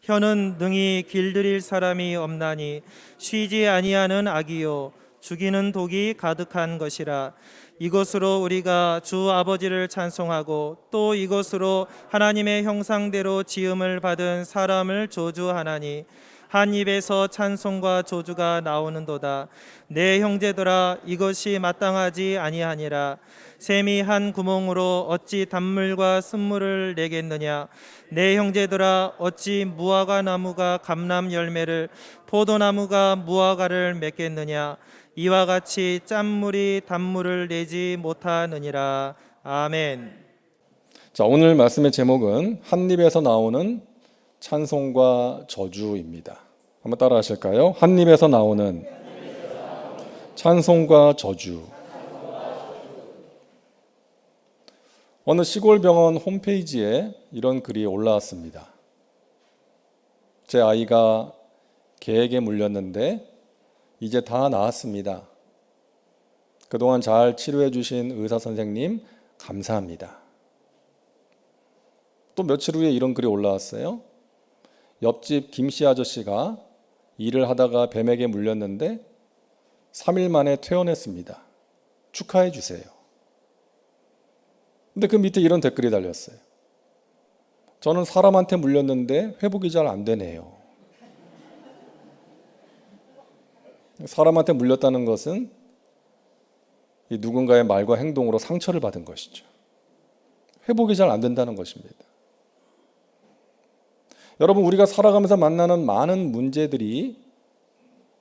혀는 능히 길들일 사람이 없나니 쉬지 아니하는 악이요 죽이는 독이 가득한 것이라. 이것으로 우리가 주 아버지를 찬송하고 또 이것으로 하나님의 형상대로 지음을 받은 사람을 저주하나니 한 입에서 찬송과 저주가 나오는도다. 내 형제들아, 이것이 마땅하지 아니하니라. 샘이 한 구멍으로 어찌 단물과 쓴물을 내겠느냐. 내 형제들아, 어찌 무화과 나무가 감람 열매를, 포도나무가 무화과를 맺겠느냐. 이와 같이 짠물이 단물을 내지 못하느니라. 아멘. 자, 오늘 말씀의 제목은 한 입에서 나오는 찬송과 저주입니다. 한번 따라 하실까요? 한 입에서 나오는 찬송과 저주. 어느 시골 병원 홈페이지에 이런 글이 올라왔습니다. 제 아이가 개에게 물렸는데 이제 다 나았습니다. 그동안 잘 치료해 주신 의사 선생님 감사합니다. 또 며칠 후에 이런 글이 올라왔어요. 옆집 김씨 아저씨가 일을 하다가 뱀에게 물렸는데 3일 만에 퇴원했습니다. 축하해 주세요. 근데 그 밑에 이런 댓글이 달렸어요. 저는 사람한테 물렸는데 회복이 잘 안 되네요. 사람한테 물렸다는 것은 이 누군가의 말과 행동으로 상처를 받은 것이죠. 회복이 잘 안 된다는 것입니다. 여러분, 우리가 살아가면서 만나는 많은 문제들이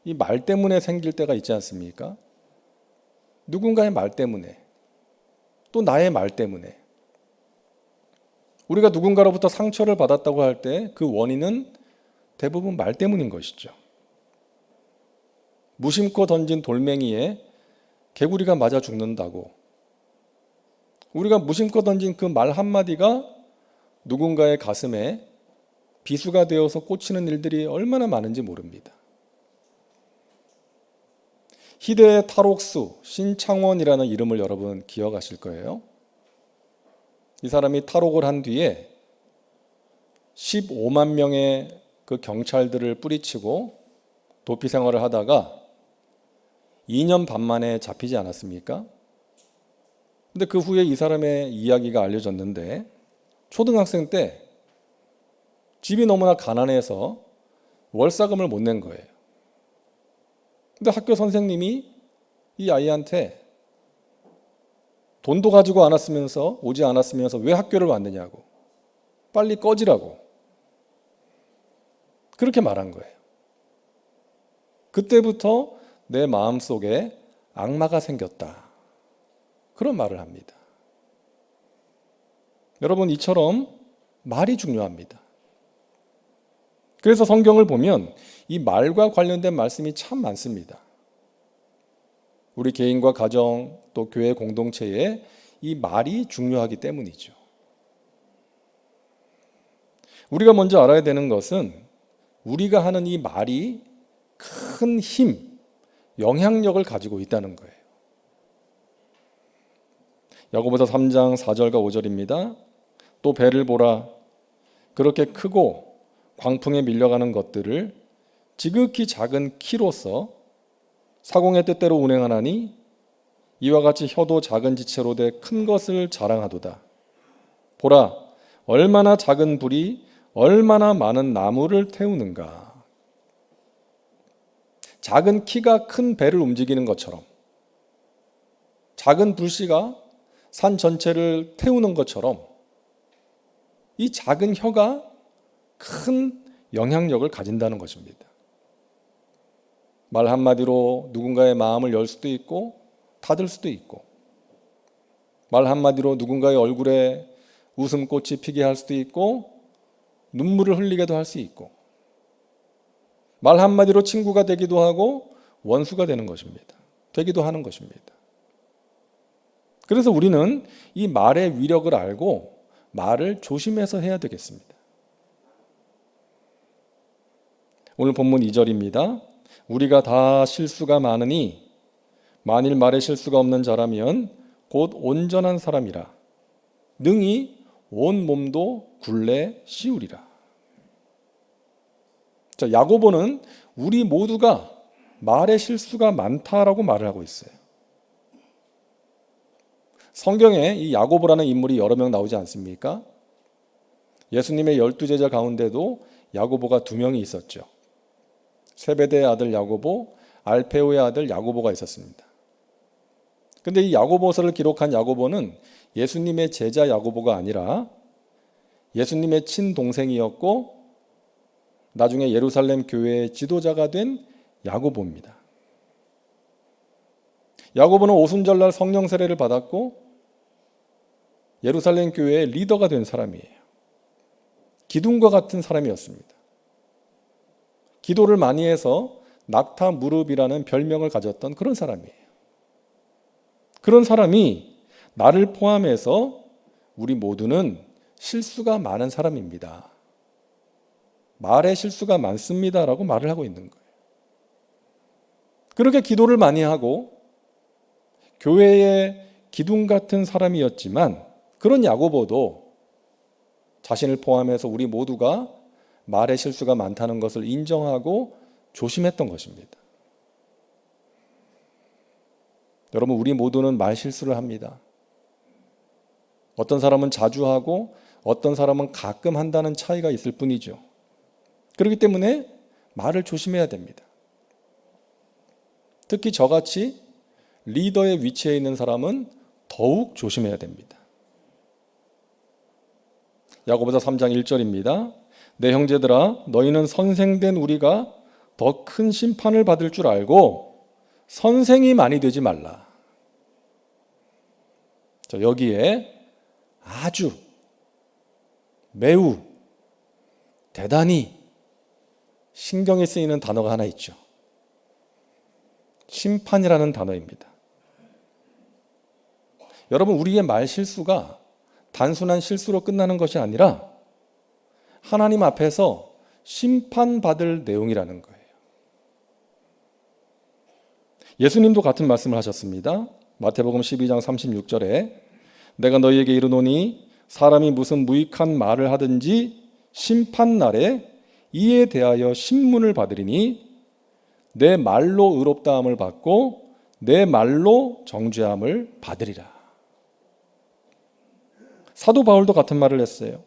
이 말 때문에 생길 때가 있지 않습니까? 누군가의 말 때문에, 또 나의 말 때문에. 우리가 누군가로부터 상처를 받았다고 할 때 그 원인은 대부분 말 때문인 것이죠. 무심코 던진 돌멩이에 개구리가 맞아 죽는다고. 우리가 무심코 던진 그 말 한마디가 누군가의 가슴에 비수가 되어서 꽂히는 일들이 얼마나 많은지 모릅니다. 희대의 탈옥수 신창원이라는 이름을 여러분 기억하실 거예요. 이 사람이 탈옥을 한 뒤에 15만 명의 그 경찰들을 뿌리치고 도피 생활을 하다가 2년 반 만에 잡히지 않았습니까? 근데 그 후에 이 사람의 이야기가 알려졌는데 초등학생 때 집이 너무나 가난해서 월사금을 못 낸 거예요. 근데 학교 선생님이 이 아이한테 돈도 가지고 오지 않았으면서 왜 학교를 왔느냐고, 빨리 꺼지라고 그렇게 말한 거예요. 그때부터 내 마음속에 악마가 생겼다, 그런 말을 합니다. 여러분, 이처럼 말이 중요합니다. 그래서 성경을 보면 이 말과 관련된 말씀이 참 많습니다. 우리 개인과 가정 또 교회 공동체에 이 말이 중요하기 때문이죠. 우리가 먼저 알아야 되는 것은 우리가 하는 이 말이 큰 힘, 영향력을 가지고 있다는 거예요. 야고보서 3장 4절과 5절입니다. 또 배를 보라. 그렇게 크고 광풍에 밀려가는 것들을 지극히 작은 키로서 사공의 뜻대로 운행하나니 이와 같이 혀도 작은 지체로 돼 큰 것을 자랑하도다. 보라, 얼마나 작은 불이 얼마나 많은 나무를 태우는가. 작은 키가 큰 배를 움직이는 것처럼, 작은 불씨가 산 전체를 태우는 것처럼 이 작은 혀가 큰 영향력을 가진다는 것입니다. 말 한마디로 누군가의 마음을 열 수도 있고 닫을 수도 있고, 말 한마디로 누군가의 얼굴에 웃음꽃이 피게 할 수도 있고 눈물을 흘리게도 할 수 있고, 말 한마디로 친구가 되기도 하고 원수가 되는 것입니다. 되기도 하는 것입니다. 그래서 우리는 이 말의 위력을 알고 말을 조심해서 해야 되겠습니다. 오늘 본문 2절입니다. 우리가 다 실수가 많으니 만일 말에 실수가 없는 자라면 곧 온전한 사람이라 능히 온 몸도 굴레 씌우리라. 자, 야고보는 우리 모두가 말의 실수가 많다라고 말을 하고 있어요. 성경에 이 야고보라는 인물이 여러 명 나오지 않습니까? 예수님의 12제자 가운데도 야고보가 2명이 있었죠. 세베대의 아들 야고보, 알페오의 아들 야고보가 있었습니다. 근데 이 야고보서를 기록한 야고보는 예수님의 제자 야고보가 아니라 예수님의 친동생이었고 나중에 예루살렘 교회의 지도자가 된 야고보입니다. 야고보는 오순절날 성령 세례를 받았고 예루살렘 교회의 리더가 된 사람이에요. 기둥과 같은 사람이었습니다. 기도를 많이 해서 낙타 무릎이라는 별명을 가졌던 그런 사람이에요. 그런 사람이 나를 포함해서 우리 모두는 실수가 많은 사람입니다. 말에 실수가 많습니다라고 말을 하고 있는 거예요. 그렇게 기도를 많이 하고 교회의 기둥 같은 사람이었지만 그런 야고보도 자신을 포함해서 우리 모두가 말에 실수가 많다는 것을 인정하고 조심했던 것입니다. 여러분, 우리 모두는 말 실수를 합니다. 어떤 사람은 자주 하고 어떤 사람은 가끔 한다는 차이가 있을 뿐이죠. 그렇기 때문에 말을 조심해야 됩니다. 특히 저같이 리더의 위치에 있는 사람은 더욱 조심해야 됩니다. 야고보서 3장 1절입니다. 내 형제들아, 너희는 선생된 우리가 더 큰 심판을 받을 줄 알고 선생이 많이 되지 말라. 여기에 아주, 매우, 대단히 신경이 쓰이는 단어가 하나 있죠. 심판이라는 단어입니다. 여러분, 우리의 말 실수가 단순한 실수로 끝나는 것이 아니라 하나님 앞에서 심판받을 내용이라는 거예요. 예수님도 같은 말씀을 하셨습니다. 마태복음 12장 36절에 내가 너희에게 이르노니 사람이 무슨 무익한 말을 하든지 심판날에 이에 대하여 신문을 받으리니 내 말로 의롭다함을 받고 내 말로 정죄함을 받으리라. 사도 바울도 같은 말을 했어요.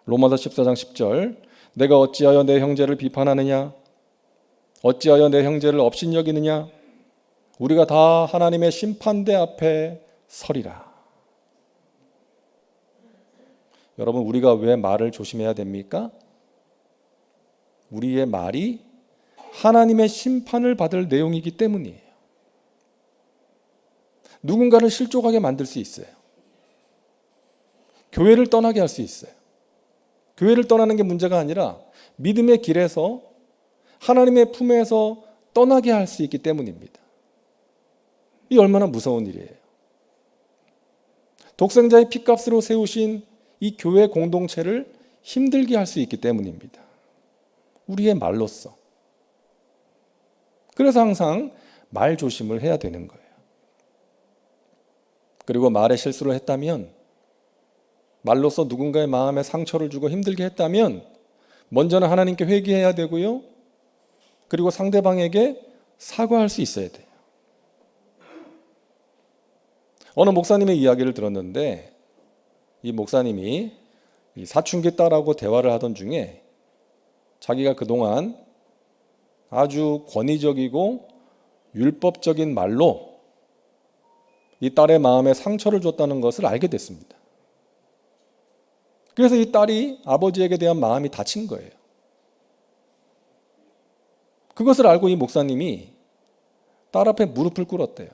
로마서 14장 10절 내가 어찌하여 내 형제를 비판하느냐 어찌하여 내 형제를 업신여기느냐 우리가 다 하나님의 심판대 앞에 서리라. 여러분, 우리가 왜 말을 조심해야 됩니까? 우리의 말이 하나님의 심판을 받을 내용이기 때문이에요. 누군가를 실족하게 만들 수 있어요. 교회를 떠나게 할 수 있어요. 교회를 떠나는 게 문제가 아니라 믿음의 길에서 하나님의 품에서 떠나게 할 수 있기 때문입니다. 이 얼마나 무서운 일이에요. 독생자의 피값으로 세우신 이 교회 공동체를 힘들게 할 수 있기 때문입니다. 우리의 말로써. 그래서 항상 말 조심을 해야 되는 거예요. 그리고 말에 실수를 했다면, 말로써 누군가의 마음에 상처를 주고 힘들게 했다면 먼저는 하나님께 회개해야 되고요. 그리고 상대방에게 사과할 수 있어야 돼요. 어느 목사님의 이야기를 들었는데 이 목사님이 이 사춘기 딸하고 대화를 하던 중에 자기가 그동안 아주 권위적이고 율법적인 말로 이 딸의 마음에 상처를 줬다는 것을 알게 됐습니다. 그래서 이 딸이 아버지에게 대한 마음이 다친 거예요. 그것을 알고 이 목사님이 딸 앞에 무릎을 꿇었대요.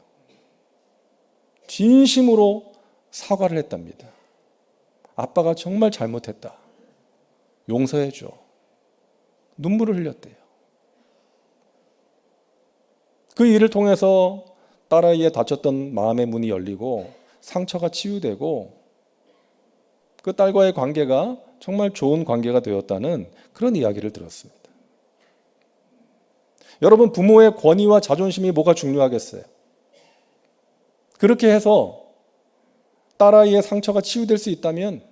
진심으로 사과를 했답니다. 아빠가 정말 잘못했다. 용서해줘. 눈물을 흘렸대요. 그 일을 통해서 딸아이의 닫혔던 마음의 문이 열리고 상처가 치유되고 그 딸과의 관계가 정말 좋은 관계가 되었다는 그런 이야기를 들었습니다. 여러분, 부모의 권위와 자존심이 뭐가 중요하겠어요? 그렇게 해서 딸아이의 상처가 치유될 수 있다면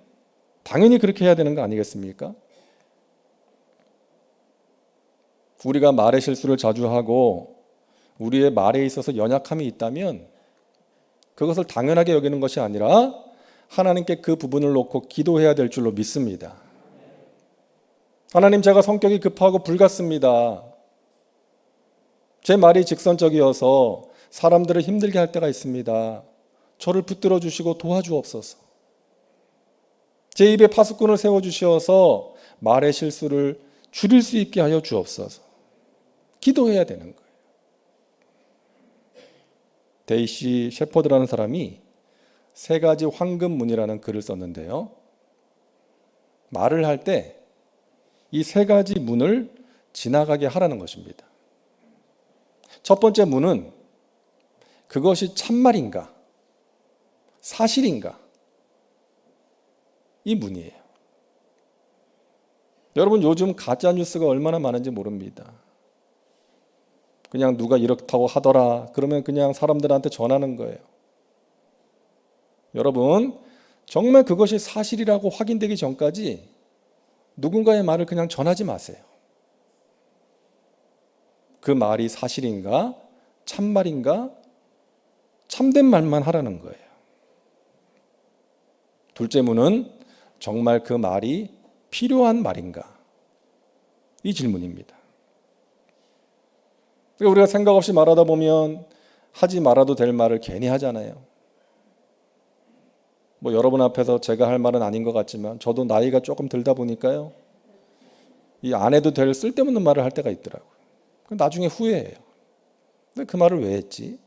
당연히 그렇게 해야 되는 거 아니겠습니까? 우리가 말의 실수를 자주 하고 우리의 말에 있어서 연약함이 있다면 그것을 당연하게 여기는 것이 아니라 하나님께 그 부분을 놓고 기도해야 될 줄로 믿습니다. 하나님, 제가 성격이 급하고 불같습니다. 제 말이 직선적이어서 사람들을 힘들게 할 때가 있습니다. 저를 붙들어 주시고 도와주옵소서. 제 입에 파수꾼을 세워주셔서 말의 실수를 줄일 수 있게 하여 주옵소서. 기도해야 되는 거예요. 데이시 셰퍼드라는 사람이 3가지 황금문이라는 글을 썼는데요. 말을 할 때 이 3가지 문을 지나가게 하라는 것입니다. 첫 번째 문은 그것이 참말인가, 사실인가, 이 문이에요. 여러분, 요즘 가짜 뉴스가 얼마나 많은지 모릅니다. 그냥 누가 이렇다고 하더라 그러면 그냥 사람들한테 전하는 거예요. 여러분, 정말 그것이 사실이라고 확인되기 전까지 누군가의 말을 그냥 전하지 마세요. 그 말이 사실인가, 참말인가, 참된 말만 하라는 거예요. 둘째 문은 정말 그 말이 필요한 말인가, 이 질문입니다. 우리가 생각 없이 말하다 보면 하지 말아도 될 말을 괜히 하잖아요. 여러분 앞에서 제가 할 말은 아닌 것 같지만 저도 나이가 조금 들다 보니까요, 이 안 해도 될 쓸데없는 말을 할 때가 있더라고요. 나중에 후회해요. 근데 그 말을 왜 했지?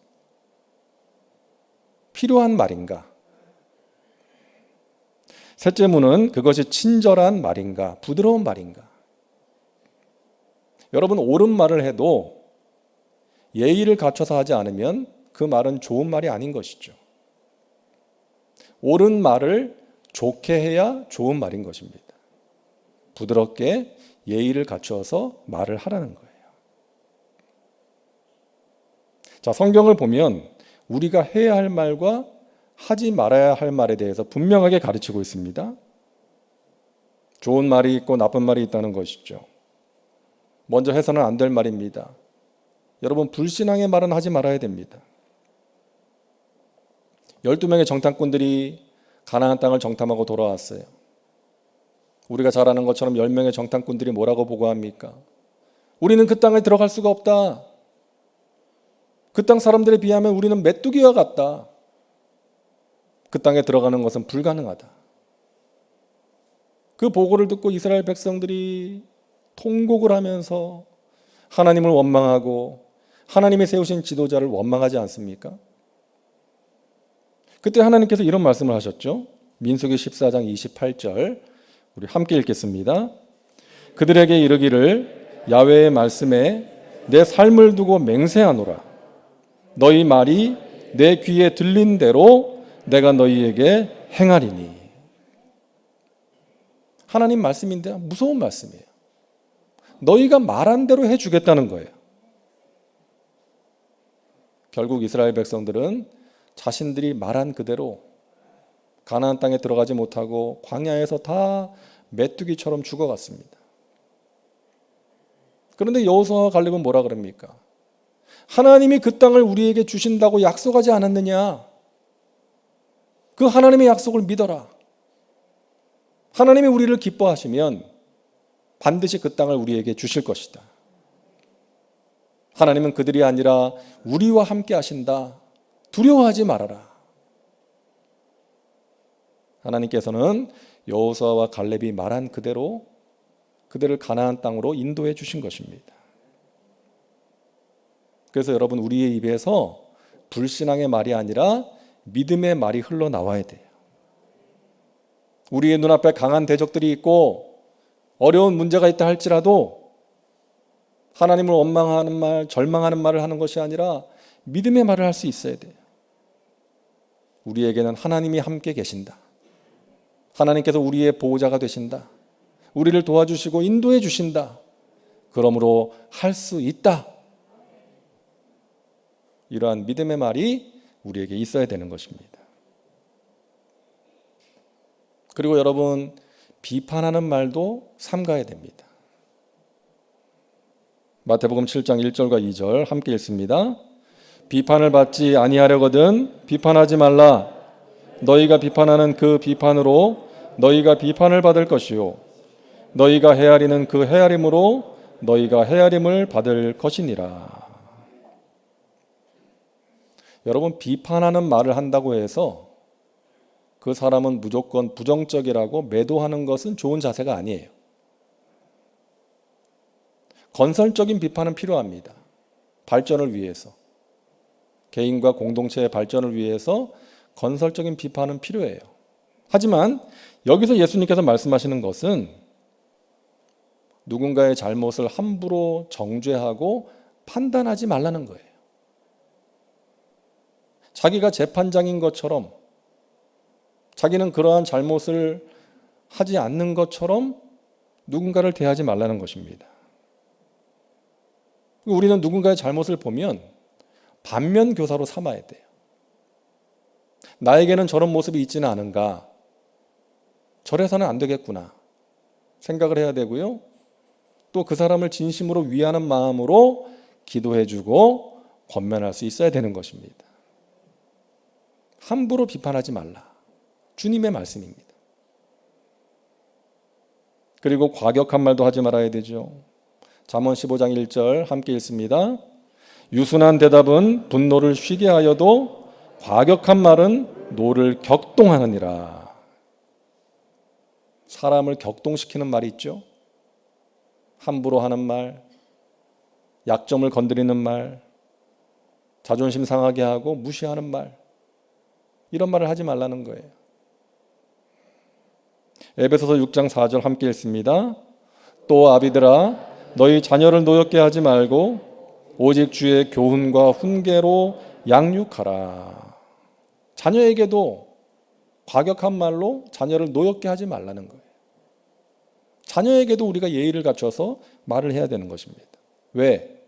필요한 말인가? 셋째 문은 그것이 친절한 말인가, 부드러운 말인가? 여러분, 옳은 말을 해도 예의를 갖춰서 하지 않으면 그 말은 좋은 말이 아닌 것이죠. 옳은 말을 좋게 해야 좋은 말인 것입니다. 부드럽게 예의를 갖춰서 말을 하라는 거예요. 자, 성경을 보면 우리가 해야 할 말과 하지 말아야 할 말에 대해서 분명하게 가르치고 있습니다. 좋은 말이 있고 나쁜 말이 있다는 것이죠. 먼저 해서는 안 될 말입니다. 여러분, 불신앙의 말은 하지 말아야 됩니다. 12명의 정탐꾼들이 가나안 땅을 정탐하고 돌아왔어요. 우리가 잘 아는 것처럼 10명의 정탐꾼들이 뭐라고 보고합니까? 우리는 그 땅에 들어갈 수가 없다. 그 땅 사람들에 비하면 우리는 메뚜기와 같다. 그 땅에 들어가는 것은 불가능하다. 그 보고를 듣고 이스라엘 백성들이 통곡을 하면서 하나님을 원망하고 하나님이 세우신 지도자를 원망하지 않습니까? 그때 하나님께서 이런 말씀을 하셨죠. 민수기 14장 28절 우리 함께 읽겠습니다. 그들에게 이르기를 야훼의 말씀에 내 삶을 두고 맹세하노라. 너희 말이 내 귀에 들린 대로 내가 너희에게 행하리니. 하나님 말씀인데 무서운 말씀이에요. 너희가 말한 대로 해주겠다는 거예요. 결국 이스라엘 백성들은 자신들이 말한 그대로 가나안 땅에 들어가지 못하고 광야에서 다 메뚜기처럼 죽어갔습니다. 그런데 여호수아와 갈렙은 뭐라 그럽니까? 하나님이 그 땅을 우리에게 주신다고 약속하지 않았느냐? 그 하나님의 약속을 믿어라. 하나님이 우리를 기뻐하시면 반드시 그 땅을 우리에게 주실 것이다. 하나님은 그들이 아니라 우리와 함께 하신다. 두려워하지 말아라. 하나님께서는 여호수아와 갈렙이 말한 그대로 그들을 가나안 땅으로 인도해 주신 것입니다. 그래서 여러분, 우리의 입에서 불신앙의 말이 아니라 믿음의 말이 흘러나와야 돼요. 우리의 눈앞에 강한 대적들이 있고 어려운 문제가 있다 할지라도 하나님을 원망하는 말, 절망하는 말을 하는 것이 아니라 믿음의 말을 할 수 있어야 돼요. 우리에게는 하나님이 함께 계신다. 하나님께서 우리의 보호자가 되신다. 우리를 도와주시고 인도해 주신다. 그러므로 할 수 있다. 이러한 믿음의 말이 우리에게 있어야 되는 것입니다. 그리고 여러분, 비판하는 말도 삼가야 됩니다. 마태복음 7장 1절과 2절 함께 읽습니다. 비판을 받지 아니하려거든 비판하지 말라. 너희가 비판하는 그 비판으로 너희가 비판을 받을 것이요 너희가 헤아리는 그 헤아림으로 너희가 헤아림을 받을 것이니라. 여러분, 비판하는 말을 한다고 해서 그 사람은 무조건 부정적이라고 매도하는 것은 좋은 자세가 아니에요. 건설적인 비판은 필요합니다. 발전을 위해서. 개인과 공동체의 발전을 위해서 건설적인 비판은 필요해요. 하지만 여기서 예수님께서 말씀하시는 것은 누군가의 잘못을 함부로 정죄하고 판단하지 말라는 거예요. 자기가 재판장인 것처럼, 자기는 그러한 잘못을 하지 않는 것처럼 누군가를 대하지 말라는 것입니다. 우리는 누군가의 잘못을 보면 반면교사로 삼아야 돼요. 나에게는 저런 모습이 있지는 않은가, 저래서는 안 되겠구나 생각을 해야 되고요. 또 그 사람을 진심으로 위하는 마음으로 기도해주고 권면할 수 있어야 되는 것입니다. 함부로 비판하지 말라. 주님의 말씀입니다. 그리고 과격한 말도 하지 말아야 되죠. 잠언 15장 1절 함께 읽습니다. 유순한 대답은 분노를 쉬게 하여도 과격한 말은 노를 격동하느니라. 사람을 격동시키는 말이 있죠. 함부로 하는 말, 약점을 건드리는 말, 자존심 상하게 하고 무시하는 말, 이런 말을 하지 말라는 거예요. 에베소서 6장 4절 함께 읽습니다. 또 아비들아 너희 자녀를 노엽게 하지 말고 오직 주의 교훈과 훈계로 양육하라. 자녀에게도 과격한 말로 자녀를 노엽게 하지 말라는 거예요. 자녀에게도 우리가 예의를 갖춰서 말을 해야 되는 것입니다. 왜?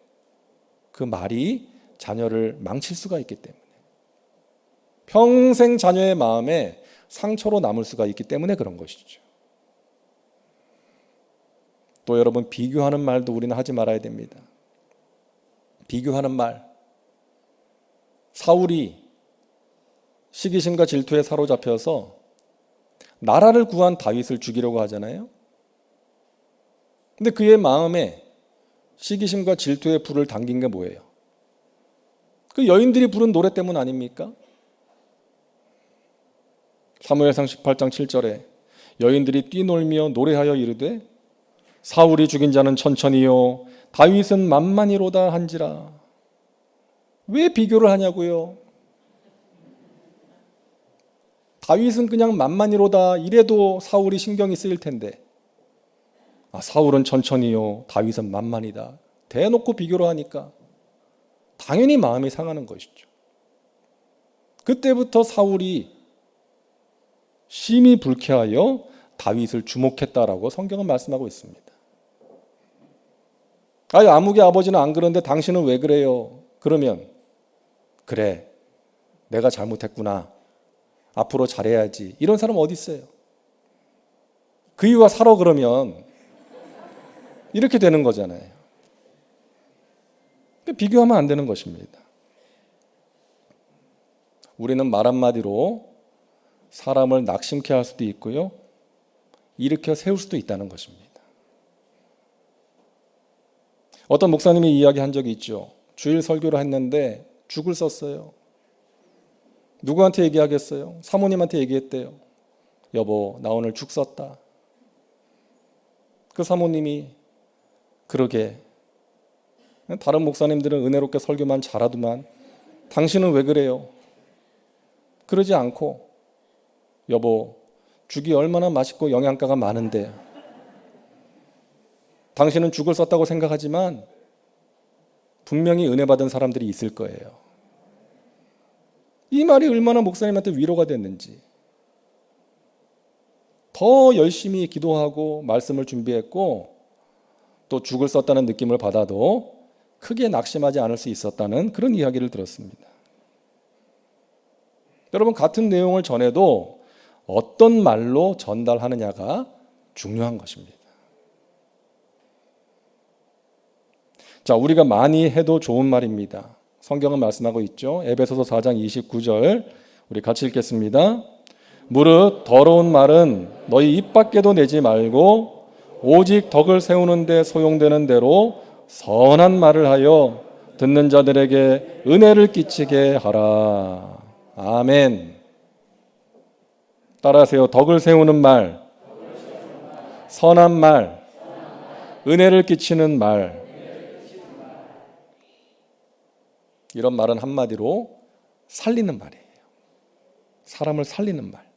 그 말이 자녀를 망칠 수가 있기 때문에. 평생 자녀의 마음에 상처로 남을 수가 있기 때문에 그런 것이죠. 또 여러분, 비교하는 말도 우리는 하지 말아야 됩니다. 비교하는 말. 사울이 시기심과 질투에 사로잡혀서 나라를 구한 다윗을 죽이려고 하잖아요. 근데 그의 마음에 시기심과 질투의 불을 당긴 게 뭐예요? 그 여인들이 부른 노래 때문 아닙니까? 사무엘상 18장 7절에 여인들이 뛰놀며 노래하여 이르되 사울이 죽인 자는 천천히요 다윗은 만만히로다 한지라. 왜 비교를 하냐고요? 다윗은 그냥 만만히로다 이래도 사울이 신경이 쓰일 텐데 사울은 천천히요 다윗은 만만이다 대놓고 비교를 하니까 당연히 마음이 상하는 것이죠. 그때부터 사울이 심히 불쾌하여 다윗을 주목했다라고 성경은 말씀하고 있습니다. 아무개 아버지는 안 그런데 당신은 왜 그래요? 그러면 그래 내가 잘못했구나 앞으로 잘해야지 이런 사람 어디 있어요? 그이와 살아 그러면 이렇게 되는 거잖아요. 비교하면 안 되는 것입니다. 우리는 말 한마디로 사람을 낙심케 할 수도 있고요 일으켜 세울 수도 있다는 것입니다. 어떤 목사님이 이야기한 적이 있죠. 주일 설교를 했는데 죽을 썼어요. 누구한테 얘기하겠어요? 사모님한테 얘기했대요. 여보 나 오늘 죽 썼다. 그 사모님이 그러게 다른 목사님들은 은혜롭게 설교만 잘하더만 당신은 왜 그래요? 그러지 않고 여보 죽이 얼마나 맛있고 영양가가 많은데 당신은 죽을 썼다고 생각하지만 분명히 은혜 받은 사람들이 있을 거예요. 이 말이 얼마나 목사님한테 위로가 됐는지 더 열심히 기도하고 말씀을 준비했고 또 죽을 썼다는 느낌을 받아도 크게 낙심하지 않을 수 있었다는 그런 이야기를 들었습니다. 여러분 같은 내용을 전해도 어떤 말로 전달하느냐가 중요한 것입니다. 자, 우리가 많이 해도 좋은 말입니다. 성경은 말씀하고 있죠. 에베소서 4장 29절 우리 같이 읽겠습니다. 무릇 더러운 말은 너희 입 밖에도 내지 말고 오직 덕을 세우는 데 소용되는 대로 선한 말을 하여 듣는 자들에게 은혜를 끼치게 하라. 아멘. 따라하세요. 덕을 세우는 말, 선한 말, 은혜를 끼치는 말. 이런 말은 한마디로 살리는 말이에요. 사람을 살리는 말.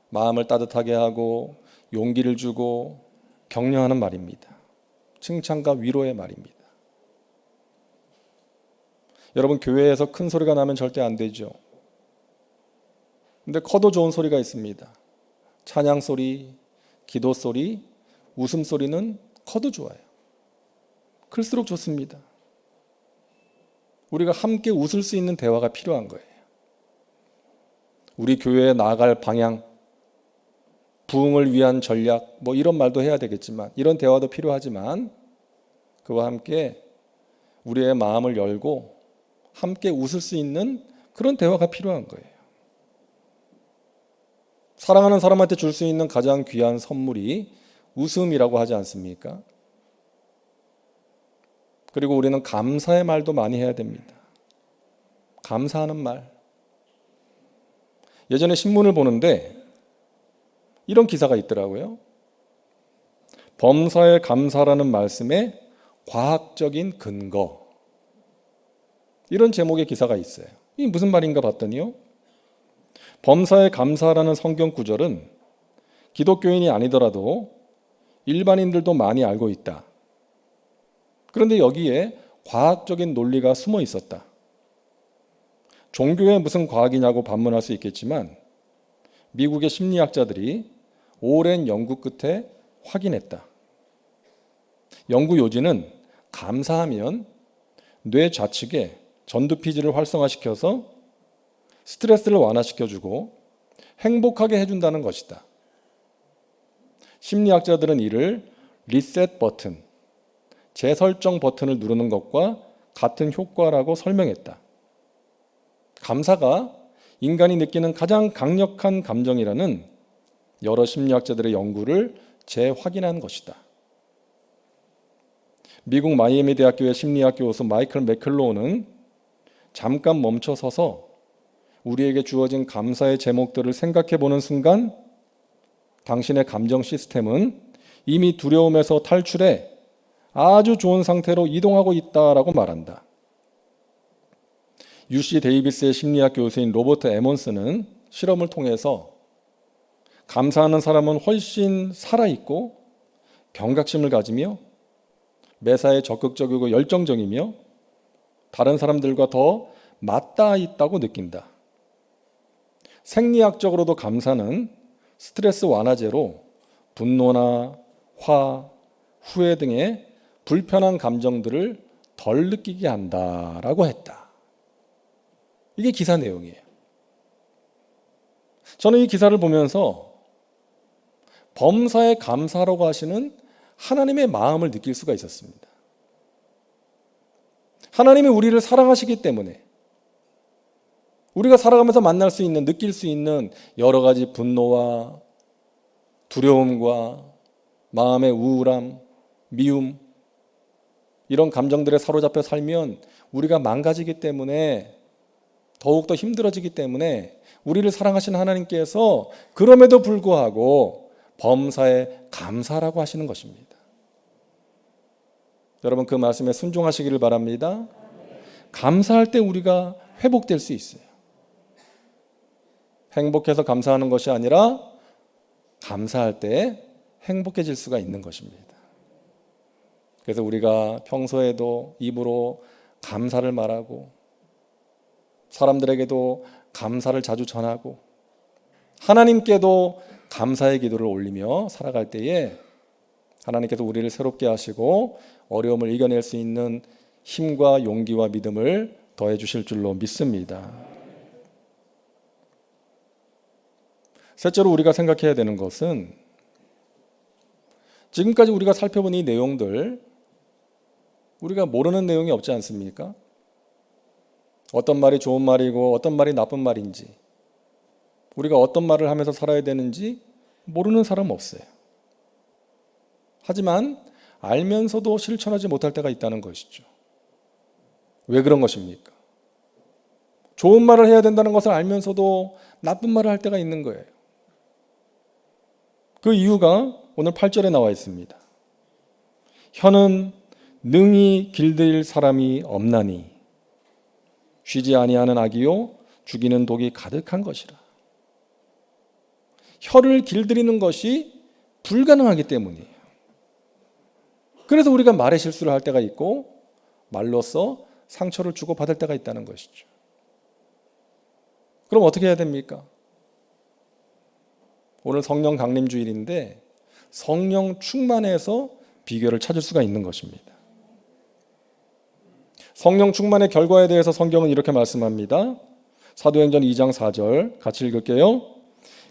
마음을 따뜻하게 하고 용기를 주고 격려하는 말입니다. 칭찬과 위로의 말입니다. 여러분, 교회에서 큰 소리가 나면 절대 안 되죠. 근데 커도 좋은 소리가 있습니다. 찬양 소리, 기도 소리, 웃음 소리는 커도 좋아요. 클수록 좋습니다. 우리가 함께 웃을 수 있는 대화가 필요한 거예요. 우리 교회에 나아갈 방향, 부흥을 위한 전략, 뭐 이런 말도 해야 되겠지만, 이런 대화도 필요하지만 그와 함께 우리의 마음을 열고 함께 웃을 수 있는 그런 대화가 필요한 거예요. 사랑하는 사람한테 줄 수 있는 가장 귀한 선물이 웃음이라고 하지 않습니까? 그리고 우리는 감사의 말도 많이 해야 됩니다. 감사하는 말. 예전에 신문을 보는데 이런 기사가 있더라고요. 범사에 감사라는 말씀의 과학적인 근거. 이런 제목의 기사가 있어요. 이게 무슨 말인가 봤더니요. 범사에 감사라는 성경 구절은 기독교인이 아니더라도 일반인들도 많이 알고 있다. 그런데 여기에 과학적인 논리가 숨어 있었다. 종교에 무슨 과학이냐고 반문할 수 있겠지만 미국의 심리학자들이 오랜 연구 끝에 확인했다. 연구 요지는 감사하면 뇌 좌측에 전두피질을 활성화시켜서 스트레스를 완화시켜주고 행복하게 해준다는 것이다. 심리학자들은 이를 리셋 버튼, 재설정 버튼을 누르는 것과 같은 효과라고 설명했다. 감사가 인간이 느끼는 가장 강력한 감정이라는 여러 심리학자들의 연구를 재확인한 것이다. 미국 마이애미 대학교의 심리학 교수 마이클 맥클로우는 잠깐 멈춰서서 우리에게 주어진 감사의 제목들을 생각해 보는 순간 당신의 감정 시스템은 이미 두려움에서 탈출해 아주 좋은 상태로 이동하고 있다라고 말한다. UC 데이비스의 심리학 교수인 로버트 에몬스는 실험을 통해서 감사하는 사람은 훨씬 살아있고 경각심을 가지며 매사에 적극적이고 열정적이며 다른 사람들과 더 맞닿아 있다고 느낀다. 생리학적으로도 감사는 스트레스 완화제로 분노나 화, 후회 등의 불편한 감정들을 덜 느끼게 한다라고 했다. 이게 기사 내용이에요. 저는 이 기사를 보면서 범사에 감사라고 하시는 하나님의 마음을 느낄 수가 있었습니다. 하나님이 우리를 사랑하시기 때문에 우리가 살아가면서 만날 수 있는, 느낄 수 있는 여러 가지 분노와 두려움과 마음의 우울함, 미움, 이런 감정들에 사로잡혀 살면 우리가 망가지기 때문에 더욱더 힘들어지기 때문에 우리를 사랑하시는 하나님께서 그럼에도 불구하고 범사에 감사라고 하시는 것입니다. 여러분, 그 말씀에 순종하시기를 바랍니다. 감사할 때 우리가 회복될 수 있어요. 행복해서 감사하는 것이 아니라 감사할 때 행복해질 수가 있는 것입니다. 그래서 우리가 평소에도 입으로 감사를 말하고 사람들에게도 감사를 자주 전하고 하나님께도 감사의 기도를 올리며 살아갈 때에 하나님께서 우리를 새롭게 하시고 어려움을 이겨낼 수 있는 힘과 용기와 믿음을 더해 주실 줄로 믿습니다. 셋째로 우리가 생각해야 되는 것은 지금까지 우리가 살펴본 이 내용들, 우리가 모르는 내용이 없지 않습니까? 어떤 말이 좋은 말이고 어떤 말이 나쁜 말인지, 우리가 어떤 말을 하면서 살아야 되는지 모르는 사람 없어요. 하지만 알면서도 실천하지 못할 때가 있다는 것이죠. 왜 그런 것입니까? 좋은 말을 해야 된다는 것을 알면서도 나쁜 말을 할 때가 있는 거예요. 그 이유가 오늘 8절에 나와 있습니다. 혀는 능히 길들일 사람이 없나니 쉬지 아니하는 악이요 죽이는 독이 가득한 것이라. 혀를 길들이는 것이 불가능하기 때문이에요. 그래서 우리가 말의 실수를 할 때가 있고 말로써 상처를 주고 받을 때가 있다는 것이죠. 그럼 어떻게 해야 됩니까? 오늘 성령 강림 주일인데 성령 충만해서 비결을 찾을 수가 있는 것입니다. 성령 충만의 결과에 대해서 성경은 이렇게 말씀합니다. 사도행전 2장 4절 같이 읽을게요.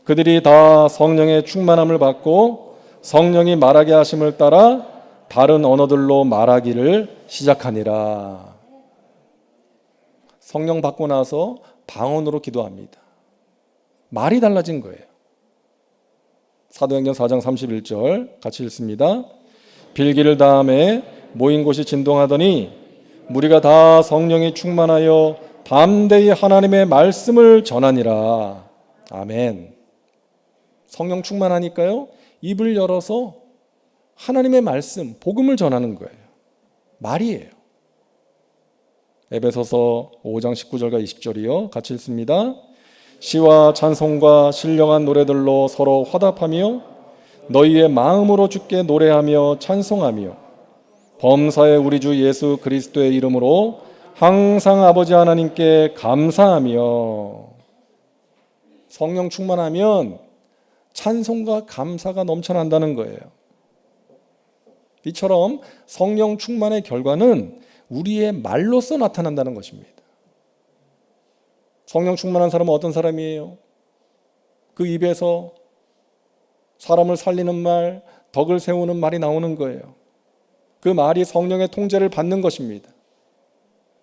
그들이 다 성령의 충만함을 받고 성령이 말하게 하심을 따라 다른 언어들로 말하기를 시작하니라. 성령 받고 나서 방언으로 기도합니다. 말이 달라진 거예요. 사도행전 4장 31절 같이 읽습니다. 빌기를 다음에 모인 곳이 진동하더니 무리가 다 성령이 충만하여 담대히 하나님의 말씀을 전하니라. 아멘. 성령 충만하니까요, 입을 열어서 하나님의 말씀, 복음을 전하는 거예요. 말이에요. 에베소서 5장 19절과 20절이요. 같이 읽습니다. 시와 찬송과 신령한 노래들로 서로 화답하며 너희의 마음으로 주께 노래하며 찬송하며 범사의 우리 주 예수 그리스도의 이름으로 항상 아버지 하나님께 감사하며. 성령 충만하면 찬송과 감사가 넘쳐난다는 거예요. 이처럼 성령 충만의 결과는 우리의 말로써 나타난다는 것입니다. 성령 충만한 사람은 어떤 사람이에요? 그 입에서 사람을 살리는 말, 덕을 세우는 말이 나오는 거예요. 그 말이 성령의 통제를 받는 것입니다.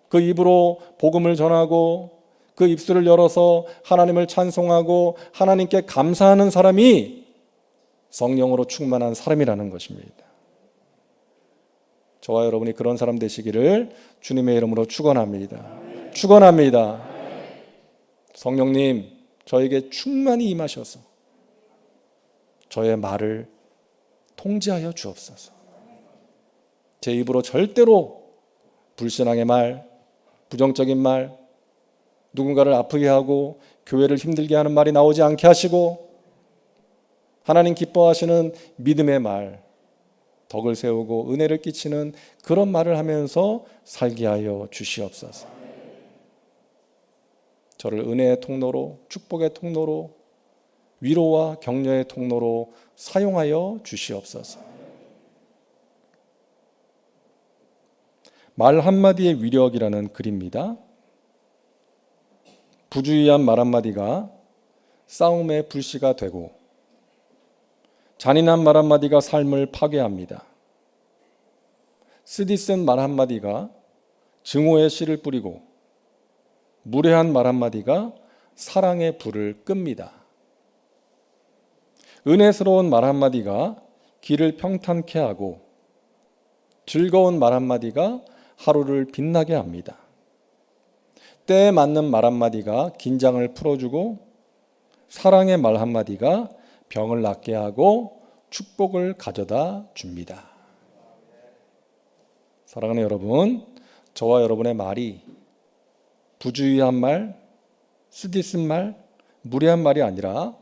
그 입으로 복음을 전하고 그 입술을 열어서 하나님을 찬송하고 하나님께 감사하는 사람이 성령으로 충만한 사람이라는 것입니다. 저와 여러분이 그런 사람 되시기를 주님의 이름으로 축원합니다. 축원합니다. 성령님, 저에게 충만히 임하셔서 저의 말을 통제하여 주옵소서. 제 입으로 절대로 불신앙의 말, 부정적인 말, 누군가를 아프게 하고 교회를 힘들게 하는 말이 나오지 않게 하시고 하나님 기뻐하시는 믿음의 말, 덕을 세우고 은혜를 끼치는 그런 말을 하면서 살게 하여 주시옵소서. 저를 은혜의 통로로, 축복의 통로로, 위로와 격려의 통로로 사용하여 주시옵소서. 말 한마디의 위력이라는 글입니다. 부주의한 말 한마디가 싸움의 불씨가 되고 잔인한 말 한마디가 삶을 파괴합니다. 쓰디쓴 말 한마디가 증오의 씨를 뿌리고 무례한 말 한마디가 사랑의 불을 끕니다. 은혜스러운 말 한마디가 길을 평탄케 하고 즐거운 말 한마디가 하루를 빛나게 합니다. 때에 맞는 말 한마디가 긴장을 풀어주고 사랑의 말 한마디가 병을 낫게 하고 축복을 가져다 줍니다. 사랑하는 여러분, 저와 여러분의 말이 부주의한 말, 쓰디쓴 말, 무례한 말이 아니라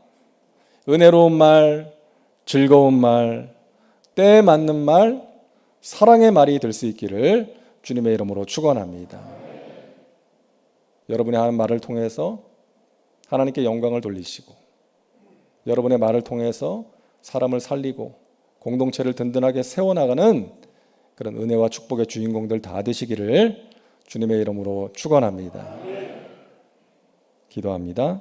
은혜로운 말, 즐거운 말, 때에 맞는 말, 사랑의 말이 될 수 있기를 주님의 이름으로 축원합니다. 여러분이 하는 말을 통해서 하나님께 영광을 돌리시고 여러분의 말을 통해서 사람을 살리고 공동체를 든든하게 세워나가는 그런 은혜와 축복의 주인공들 다 되시기를 주님의 이름으로 축원합니다. 기도합니다.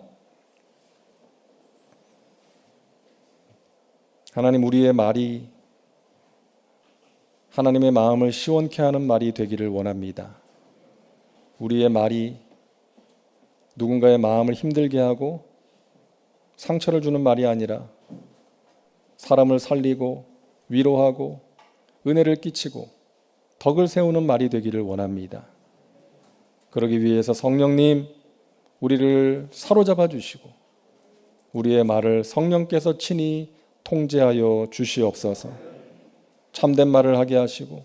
하나님, 우리의 말이 하나님의 마음을 시원케 하는 말이 되기를 원합니다. 우리의 말이 누군가의 마음을 힘들게 하고 상처를 주는 말이 아니라 사람을 살리고 위로하고 은혜를 끼치고 덕을 세우는 말이 되기를 원합니다. 그러기 위해서 성령님, 우리를 사로잡아 주시고 우리의 말을 성령께서 친히 통제하여 주시옵소서. 참된 말을 하게 하시고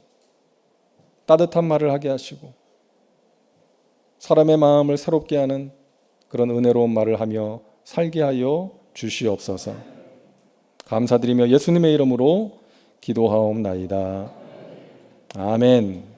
따뜻한 말을 하게 하시고 사람의 마음을 새롭게 하는 그런 은혜로운 말을 하며 살게 하여 주시옵소서. 감사드리며 예수님의 이름으로 기도하옵나이다. 아멘.